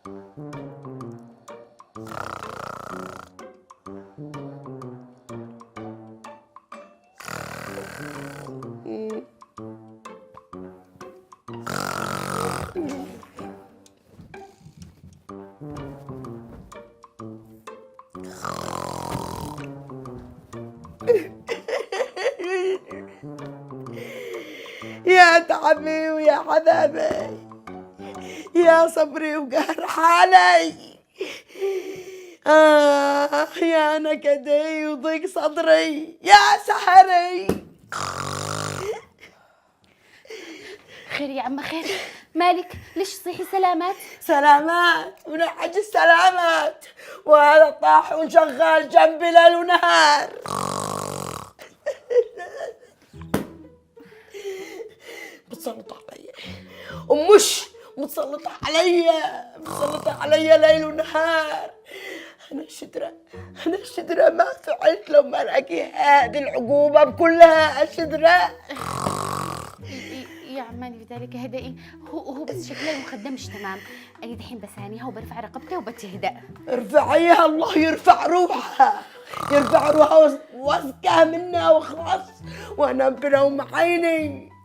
يا تعبي ويا عذابي، يا صبري وقهر حالي، يا نكدي وضيق صدري، يا سحري. خير يا عم خير، مالك ليش تصيحي سلامات؟ سلامات ونحج السلامات، وهذا طاح وشغال جنبي ليل ونهار. متسلطة علي ومش متسلطة علي، متسلطة علي ليل ونهار. أنا شدرة ما فعلت لو ما ألاقي هذه العقوبة بكلها. أشدرة يا عماني بذلك هدئي، هو بس شكل المخدة مش تمام. أنا دحين بسانيها وبرفع رقبتها وبتهدأ. ارفعيها، الله يرفع روحها، يرفع روحها واسقها منها وخلاص، وأنا بنوم عيني.